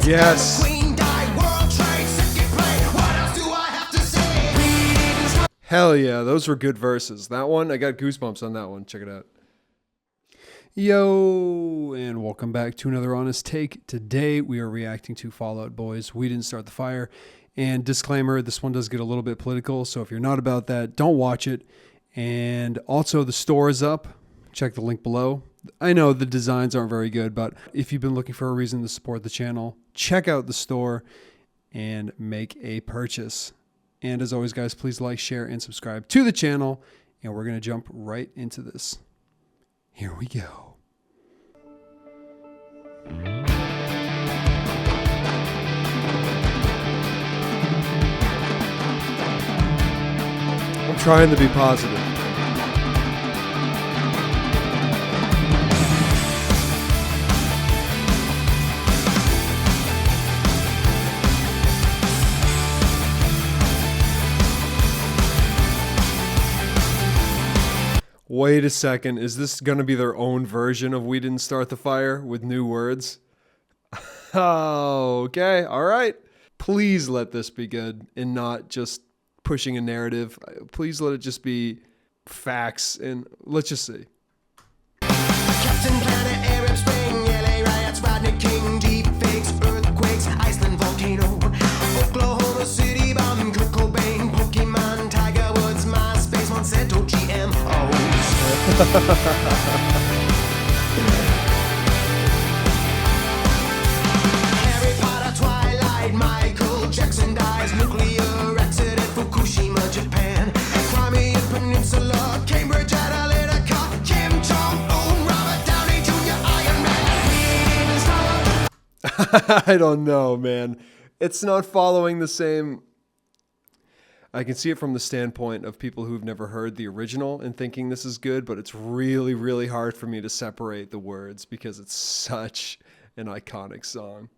Yes. Hell yeah, those were good verses. That one, I got goosebumps on that one. Check it out. Yo, and welcome back to another Honest Take. Today we are reacting to Fall Out Boy's We Didn't Start the Fire. And disclaimer, this one does get a little bit political, so if you're not about that, don't watch it. And also the store is up. Check the link below. I know the designs aren't very good, but if you've been looking for a reason to support the channel, check out the store and make a purchase. And as always, guys, please like, share, and subscribe to the channel. And we're going to jump right into this. Here we go. I'm trying to be positive. Wait a second, is this going to be their own version of We Didn't Start the Fire with new words? Oh, okay, all right. Please let this be good and not just pushing a narrative. Please let it just be facts, and let's just see. Captain Planet, Arab Spring, LA riots, Rodney King, deep fakes, earthquakes, Iceland volcano, Oklahoma City bomb, Kurt Cobain, Pokemon, Tiger Woods, MySpace, Monsanto, GMOs. Harry Potter, Twilight, Michael Jackson dies, nuclear accident, Fukushima, Japan, Crimea Peninsula, Cambridge Analytica, Kim Jong-un, Robert Downey Jr., Iron Man. I don't know, man. It's not following the same. I can see it from the standpoint of people who've never heard the original and thinking this is good, but it's really, really hard for me to separate the words because it's such an iconic song.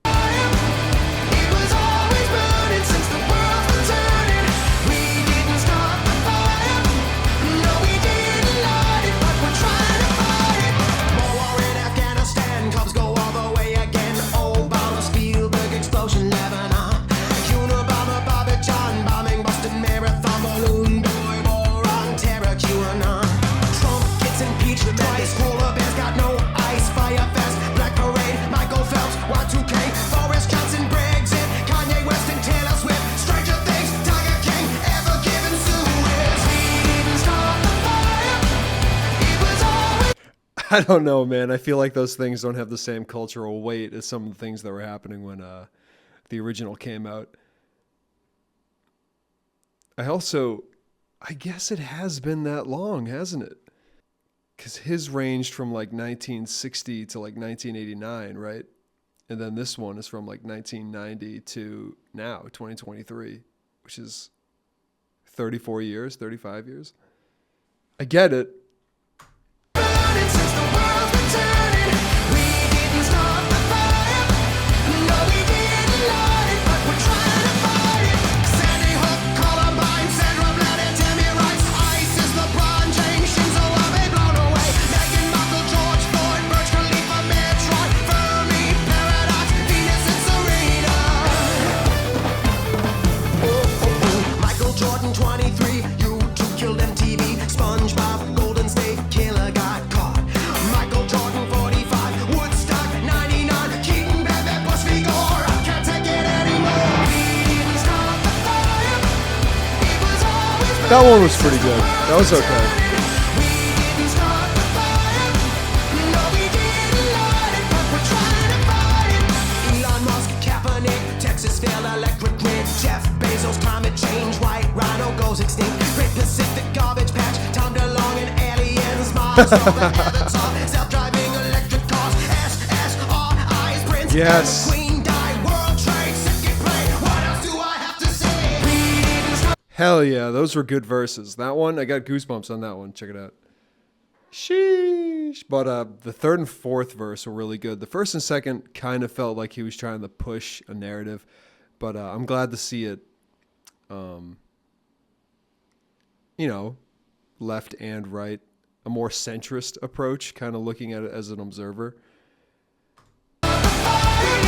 It was always burning since the world's been turning. We didn't start the fire. No, we didn't light it, but we're trying to fight it. More war in Afghanistan, Cubs go all the way again. Obama, Spielberg, explosion, Lebanon. Unabomber, Bobby John, bombing Boston Marathon, balloon boy, war on terror, QAnon. Trump gets impeached twice. Polar bears got no ice. Fire fest, Black Parade, Michael Phelps, Y2K, Boris Johnson, Brexit, Kanye West and Taylor Swift, Stranger Things, Tiger King, Ever Given Suez. We didn't start the fire. It was always. I don't know, man. I feel like those things don't have the same cultural weight as some of the things that were happening when the original came out. I guess it has been that long, hasn't it? Because his ranged from like 1960 to like 1989, right? And then this one is from like 1990 to now, 2023, which is 34 years, 35 years. I get it. Burning since the world's been turning. We didn't start the fire. No, we didn't light it, but we're trying to fight it. Sandy Hook, Columbine, Sandra Bland and Tammy Rice, ISIS, LeBron James, Shinzo Abe blown away. Meghan Markle, George Floyd, Burj Khalifa, Metroid, Fermi, Paradox, Venus and Serena. Michael Jordan, 23, YouTube killed MTV, SpongeBob, Golden State Killer got caught. Michael Jordan, 45, Woodstock, 99, Keaton, Bebe, Bush v. Gore. I can't take it anymore. We didn't start the fire. It was always That one was pretty good. That was okay. we didn't start the fire. No, we didn't light it, but we're trying to fight it. Elon Musk, Kaepernick, Texas failed electric grid. Jeff Bezos, climate change, white rhino goes extinct. Great Pacific garbage patch, Tom DeLonge and aliens. Mars over Avatar, self-driving electric cars. SSRIs, Prince, Yes. Queen died, World Trade, City play. What else do I have to say? We didn't start. Hell yeah, those were good verses. That one, I got goosebumps on that one. Check it out. Sheesh. But the third and fourth verse were really good. The first and second kind of felt like he was trying to push a narrative, but I'm glad to see it, left and right, a more centrist approach, kind of looking at it as an observer. Fire.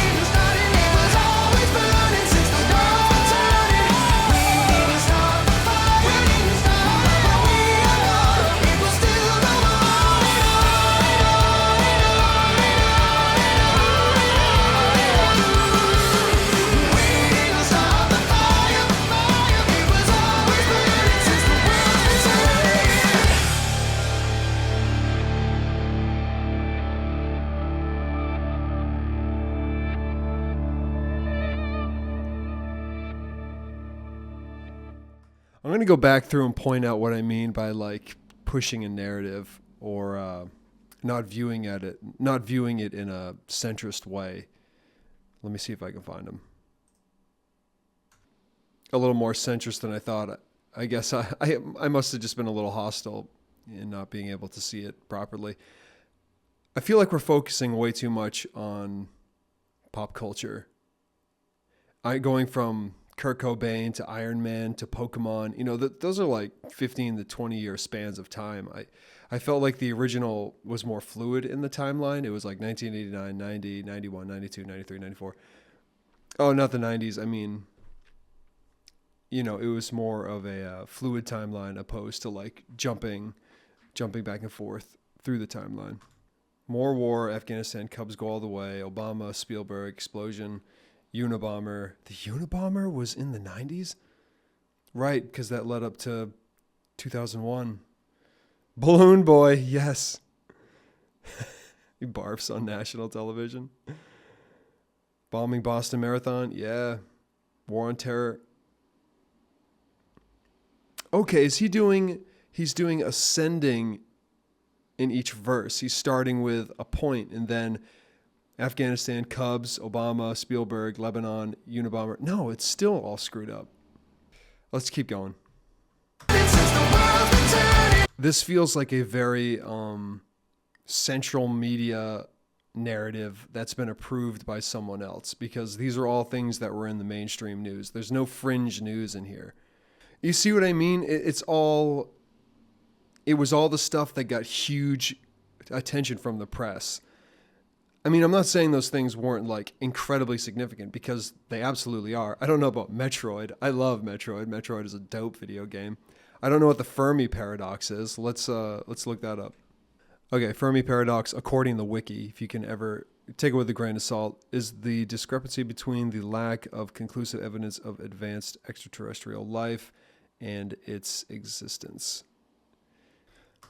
I'm going to go back through and point out what I mean by like pushing a narrative or not viewing it in a centrist way. Let me see if I can find them. A little more centrist than I thought. I guess I must have just been a little hostile in not being able to see it properly. I feel like we're focusing way too much on pop culture. Going from Kurt Cobain to Iron Man to Pokemon, you know, those are like 15 to 20 year spans of time. I felt like the original was more fluid in the timeline. It was like 1989, 90, 91, 92, 93, 94. Oh, not the 90s. I mean, you know, it was more of a fluid timeline opposed to like jumping back and forth through the timeline. More war, Afghanistan, Cubs go all the way, Obama, Spielberg, explosion, Unabomber. The Unabomber was in the 90s? Right, because that led up to 2001. Balloon Boy, yes. He barfs on national television. Bombing Boston Marathon, yeah. War on Terror. Okay, he's doing ascending in each verse. He's starting with a point and then Afghanistan, Cubs, Obama, Spielberg, Lebanon, Unabomber. No, it's still all screwed up. Let's keep going. This feels like a very central media narrative that's been approved by someone else because these are all things that were in the mainstream news. There's no fringe news in here. You see what I mean? It was all the stuff that got huge attention from the press. I mean, I'm not saying those things weren't like incredibly significant because they absolutely are. I don't know about Metroid. I love Metroid. Metroid is a dope video game. I don't know what the Fermi paradox is. Let's look that up. Okay, Fermi paradox, according to the wiki, if you can ever take it with a grain of salt, is the discrepancy between the lack of conclusive evidence of advanced extraterrestrial life and its existence.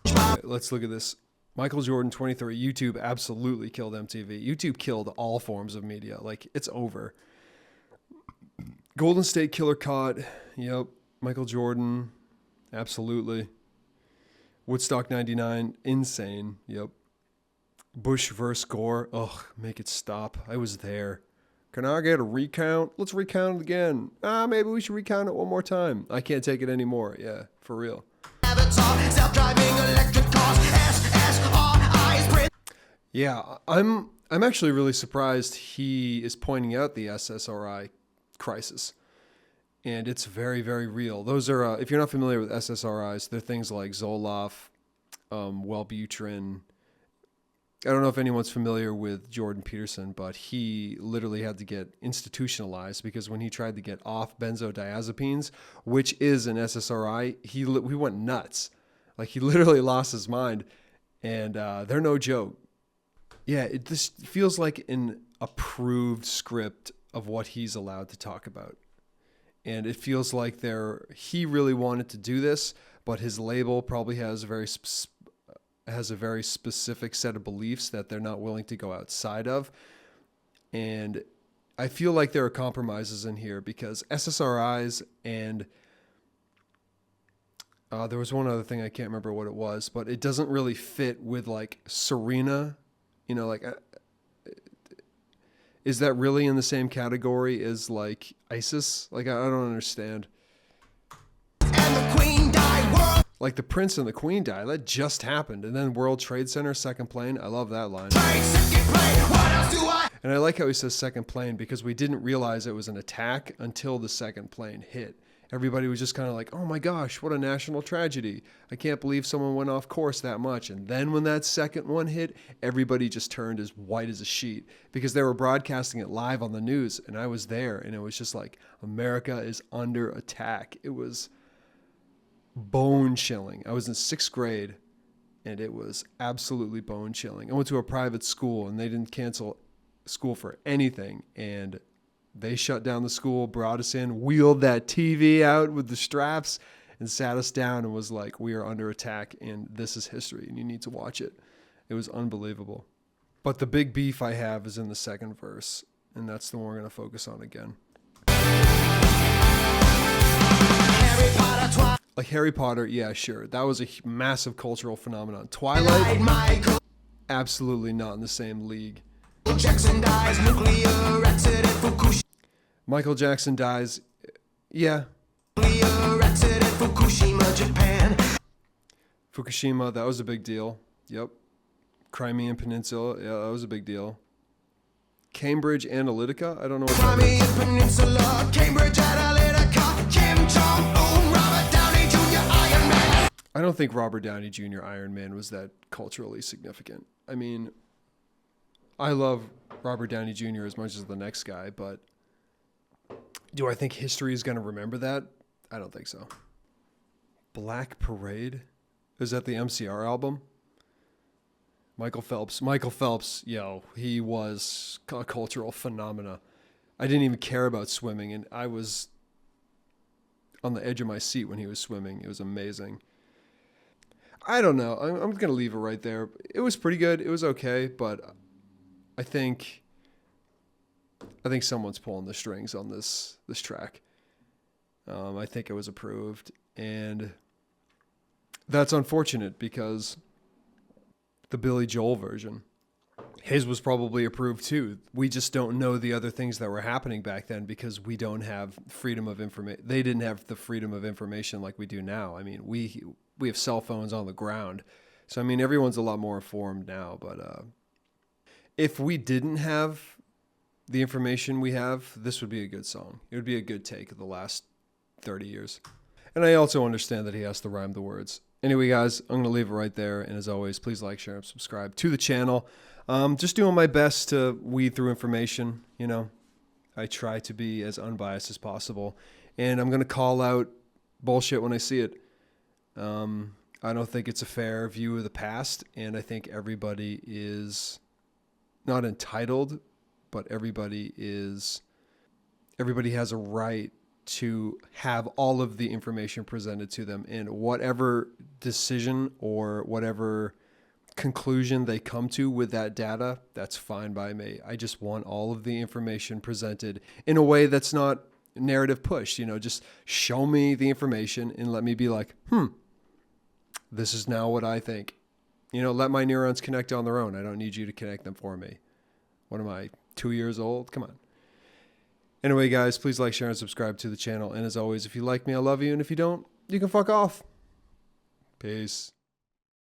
Okay, let's look at this. Michael Jordan, 23. YouTube absolutely killed MTV. YouTube killed all forms of media. Like, it's over. Golden State Killer caught. Yep. Michael Jordan. Absolutely. Woodstock 99. Insane. Yep. Bush versus Gore. Ugh, make it stop. I was there. Can I get a recount? Let's recount it again. Maybe we should recount it one more time. I can't take it anymore. Yeah, for real. Yeah, I'm actually really surprised he is pointing out the SSRI crisis. And it's very, very real. Those are, if you're not familiar with SSRIs, they're things like Zoloft, Wellbutrin. I don't know if anyone's familiar with Jordan Peterson, but he literally had to get institutionalized because when he tried to get off benzodiazepines, which is an SSRI, he went nuts. Like, he literally lost his mind, and they're no joke. Yeah, this feels like an approved script of what he's allowed to talk about. And it feels like he really wanted to do this, but his label probably has a very specific set of beliefs that they're not willing to go outside of. And I feel like there are compromises in here because SSRIs and there was one other thing, I can't remember what it was, but it doesn't really fit with like Serena, you know, like is that really in the same category as like ISIS? Like, I don't understand. And the Queen died. Like the Prince and the Queen died. That just happened. And then World Trade Center, second plane. I love that line. And I like how he says second plane because we didn't realize it was an attack until the second plane hit. Everybody was just kind of like, oh my gosh, what a national tragedy. I can't believe someone went off course that much. And then when that second one hit, everybody just turned as white as a sheet because they were broadcasting it live on the news. And I was there and it was just like, America is under attack. It was bone chilling. I was in 6th grade and it was absolutely bone chilling. I went to a private school and they didn't cancel school for anything. And they shut down the school, brought us in, wheeled that TV out with the straps, and sat us down and was like, we are under attack, and this is history, and you need to watch it. It was unbelievable. But the big beef I have is in the second verse, and that's the one we're going to focus on again. Harry Potter, Like Harry Potter, yeah, sure. That was a massive cultural phenomenon. Twilight, Twilight, Michael absolutely not in the same league. Jackson dies, nuclear accident, Michael Jackson dies, yeah. Fukushima, Japan. Fukushima, that was a big deal. Yep. Crimean Peninsula, yeah, that was a big deal. Cambridge Analytica, I don't know what that is. Crimean Peninsula, Cambridge Analytica, Kim Jong-un, Robert Downey Jr., Iron Man. I don't think Robert Downey Jr. Iron Man was that culturally significant. I mean, I love Robert Downey Jr. as much as the next guy, but do I think history is going to remember that? I don't think so. Black Parade? Is that the MCR album? Michael Phelps, yo, he was a cultural phenomena. I didn't even care about swimming, and I was on the edge of my seat when he was swimming. It was amazing. I don't know. I'm going to leave it right there. It was pretty good. It was okay, but I think someone's pulling the strings on this track. I think it was approved, and that's unfortunate because the Billy Joel version, his was probably approved too. We just don't know the other things that were happening back then because we don't have freedom of information. They didn't have the freedom of information like we do now. I mean, we have cell phones on the ground. So, I mean, everyone's a lot more informed now. But if we didn't have the information we have, this would be a good song. It would be a good take of the last 30 years. And I also understand that he has to rhyme the words. Anyway, guys, I'm going to leave it right there. And as always, please like, share, and subscribe to the channel. Just doing my best to weed through information. You know, I try to be as unbiased as possible. And I'm going to call out bullshit when I see it. I don't think it's a fair view of the past. And I think everybody is not entitled, but everybody has a right to have all of the information presented to them, and whatever decision or whatever conclusion they come to with that data, that's fine by me. I just want all of the information presented in a way that's not narrative pushed. You know, just show me the information and let me be like, this is now what I think. You know, let my neurons connect on their own. I don't need you to connect them for me. What am I, 2 years old? Come on. Anyway, guys, please like, share, and subscribe to the channel. And as always, if you like me, I love you. And if you don't, you can fuck off. Peace.